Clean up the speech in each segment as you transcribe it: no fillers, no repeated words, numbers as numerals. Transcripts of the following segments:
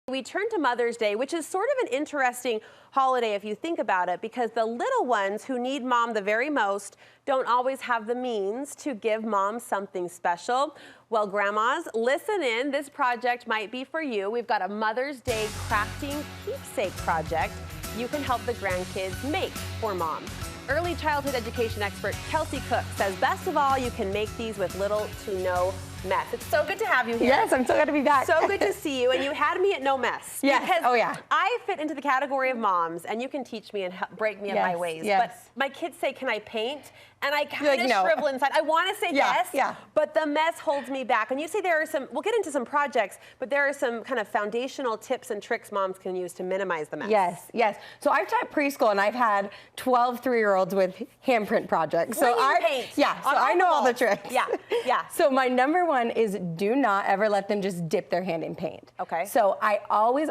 We turn to Mother's Day, which is sort of an interesting holiday if you think about it, because the little ones who need mom the very most don't always have the means to give mom something special. Well, grandmas, listen in. This project might be for you. We've got a Mother's Day crafting keepsake project you can help the grandkids make for mom. Early childhood education expert Kelsey Cook says best of all, you can make these with little to no mess. It's so good to have you here. Yes, I'm so glad to be back. So good to see you, and you had me at no mess. Yes. Because oh yeah. I fit into the category of moms, and you can teach me and break me of my ways. Yes. But my kids say, "Can I paint?" And I kind of shrivel inside. I want to say yes, but the mess holds me back. And you say there are some. We'll get into some projects, but there are some kind of foundational tips and tricks moms can use to minimize the mess. Yes, yes. So I've taught preschool, and I've had 12 3-year-olds with handprint projects. So I know all the tricks. Yeah, yeah. So my number one is do not ever let them just dip their hand in paint. Okay. So I always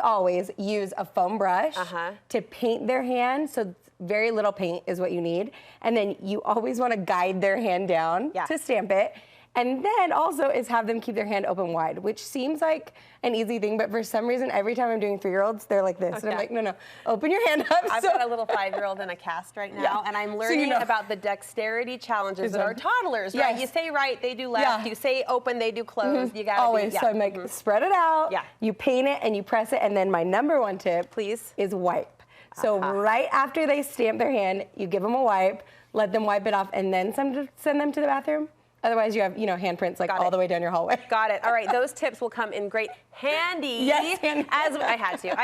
use a foam brush to paint their hand. So very little paint is what you need. And then you always want to guide their hand down to stamp it. And then also is have them keep their hand open wide, which seems like an easy thing, but for some reason, every time I'm doing 3-year-olds, they're like this. And I'm like, no, open your hand up. I've got a little 5-year-old in a cast right now, and I'm learning about the dexterity challenges that are toddlers, right? You say right, they do left. You say open, they do close. You gotta always. So I'm like, spread it out. You paint it and you press it, and then my number one tip, please, is wipe. So right after they stamp their hand, you give them a wipe, let them wipe it off, and then send them to the bathroom. Otherwise, you have, handprints like all the way down your hallway. Got it. All right, those tips will come in great handy. Yes, I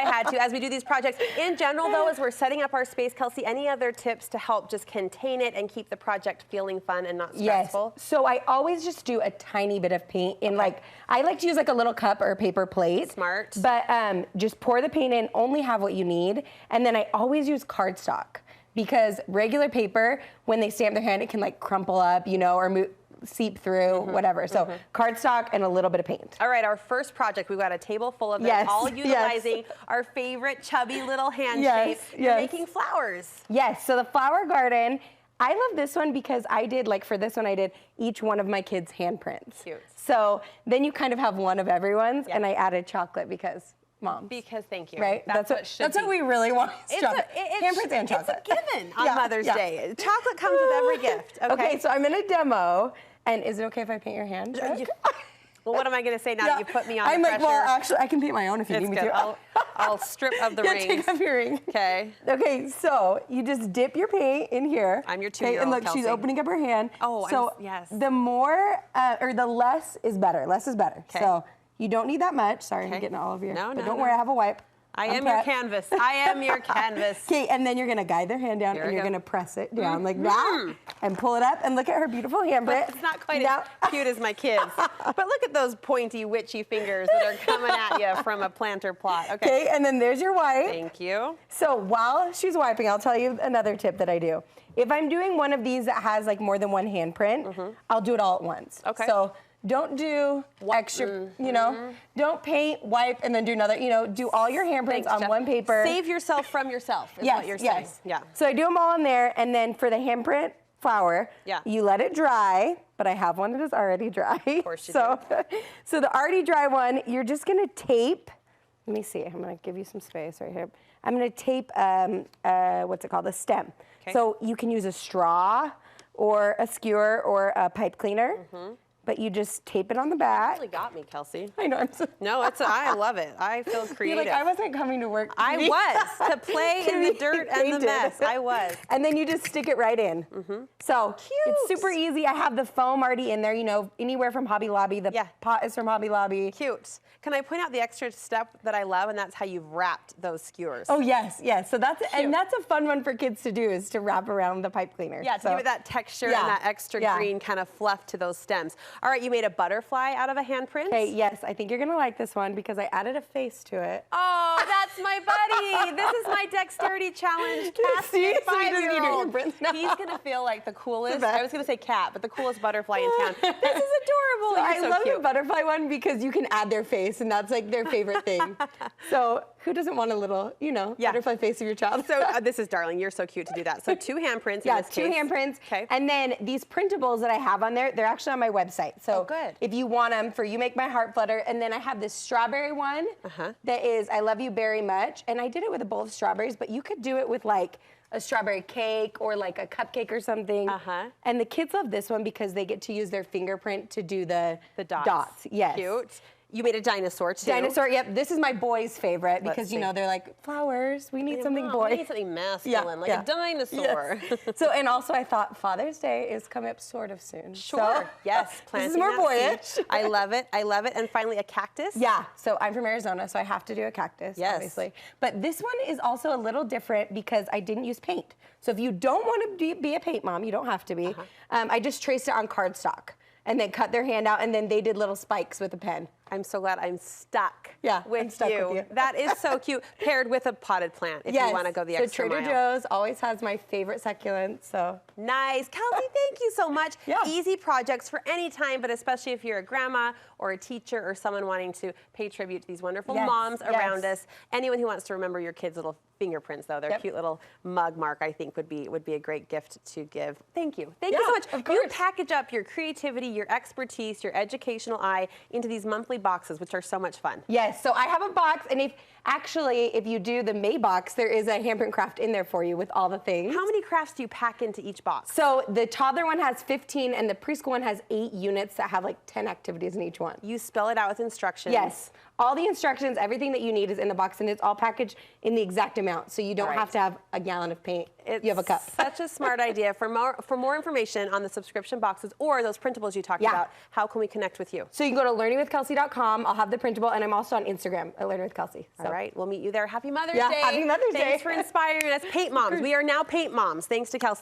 had to, as we do these projects. In general, though, as we're setting up our space, Kelsey, any other tips to help just contain it and keep the project feeling fun and not stressful? Yes. So I always just do a tiny bit of paint in I like to use like a little cup or a paper plate. Smart. But just pour the paint in, only have what you need. And then I always use cardstock because regular paper, when they stamp their hand, it can like crumple up, or seep through, whatever. So cardstock and a little bit of paint. All right, our first project, we've got a table full of them, all utilizing our favorite chubby little hand shape. You're making flowers. Yes, so the flower garden, I love this one because I did, for this one, I did each one of my kids' handprints. Cute. So then you kind of have one of everyone's, and I added chocolate because Mom. Because thank you. Right? That's what we really want. Handprints and chocolate. It's a given on Mother's Day. Chocolate comes with every gift. Okay, so I'm in a demo. And is it okay if I paint your hand? Well, what am I going to say now that you put me on the pressure? I'm like, well, actually, I can paint my own if you need me to. I'll strip of the rings. Take off your ring. Okay. Okay, so you just dip your paint in here. I'm your 2-year-old, and look, Kelsey. she's opening up her hand. Oh, so yes. The more, or the less is better. Less is better. Okay. So you don't need that much. Sorry, I'm getting all over you. No, but don't worry, I have a wipe. I am your canvas. I am your canvas. Okay, and then you're gonna guide their hand down, and you're gonna press it down like that, and pull it up, and look at her beautiful handprint. It's not quite as cute as my kids, but look at those pointy, witchy fingers that are coming at you from a planter plot. Okay, and then there's your wipe. Thank you. So while she's wiping, I'll tell you another tip that I do. If I'm doing one of these that has like more than one handprint, I'll do it all at once. Okay. So don't do extra, don't paint, wipe, and then do another, do all your handprints on one paper. Save yourself from yourself is what you're saying. Yeah. So I do them all in there, and then for the handprint flower, you let it dry, but I have one that is already dry. Of course you do. So the already dry one, you're just gonna tape, let me see, I'm gonna give you some space right here. I'm gonna tape, what's it called, a stem. Okay. So you can use a straw, or a skewer, or a pipe cleaner. But you just tape it on the back. You really got me, Kelsey. I know. I love it. I feel creative. You're like, I wasn't coming to work. I was, to play in the dirt and the mess. I was. And then you just stick it right in. So it's super easy. I have the foam already in there, anywhere from Hobby Lobby. The pot is from Hobby Lobby. Cute. Can I point out the extra step that I love, and that's how you've wrapped those skewers. Oh, yes. So that's a fun one for kids to do, is to wrap around the pipe cleaner. Yeah, to give it that texture and that extra green kind of fluff to those stems. All right, you made a butterfly out of a handprint. Okay, yes, I think you're gonna like this one because I added a face to it. Oh, that's That's my buddy. This is my dexterity challenge. Cat's See? 5-year-old. So He's gonna feel like the coolest. I was gonna say cat, but the coolest butterfly in town. This is adorable. So I so love cute. the butterfly one because you can add their face, and that's like their favorite thing. So who doesn't want a little, butterfly face of your child? So this is darling. You're so cute to do that. So 2 handprints. Yeah, in this 2 case. handprints. Okay. And then these printables that I have on there, they're actually on my website. So good. if you want them for You Make My Heart Flutter, and then I have this strawberry one that is I Love You Very Much, and I did it with a bowl of strawberries, but you could do it with like a strawberry cake or like a cupcake or something. And the kids love this one because they get to use their fingerprint to do the dots. Yes. Cute. You made a dinosaur too. Dinosaur, yep. This is my boys' favorite because, they're like, flowers, we need something boy. We need something masculine, like a dinosaur. Yes. So, and also I thought Father's Day is coming up sort of soon. Sure, so, yes. This is more boyish. I love it, I love it. And finally a cactus. Yeah, so I'm from Arizona, so I have to do a cactus, obviously. But this one is also a little different because I didn't use paint. So if you don't want to be a paint mom, you don't have to be. I just traced it on cardstock and then cut their hand out, and then they did little spikes with a pen. I'm so glad I'm stuck with with you. That is so cute, paired with a potted plant if you want to go the extra mile. So Trader Joe's always has my favorite succulents, so. Nice. Kelsey, thank you so much. Yeah. Easy projects for any time, but especially if you're a grandma or a teacher or someone wanting to pay tribute to these wonderful moms around us. Anyone who wants to remember your kids' little fingerprints, though, their cute little mug mark, I think would be a great gift to give. Thank you. Thank you so much. Of course. You package up your creativity, your expertise, your educational eye into these monthly boxes, which are so much fun. Yes, so I have a box, and if you do the May box, there is a Handprint Craft in there for you with all the things. How many crafts do you pack into each box? So the toddler one has 15, and the preschool one has 8 units that have like 10 activities in each one. You spell it out with instructions. Yes. All the instructions, everything that you need is in the box, and it's all packaged in the exact amount, so you don't have to have a gallon of paint. You have a cup. Such a smart idea. For more information on the subscription boxes or those printables you talked about, how can we connect with you? So you can go to learningwithkelsey.com. I'll have the printable, and I'm also on Instagram at learningwithkelsey. So. All right, we'll meet you there. Happy Mother's Day. Happy Mother's Day. Thanks for inspiring us. Paint moms. We are now paint moms, thanks to Kelsey.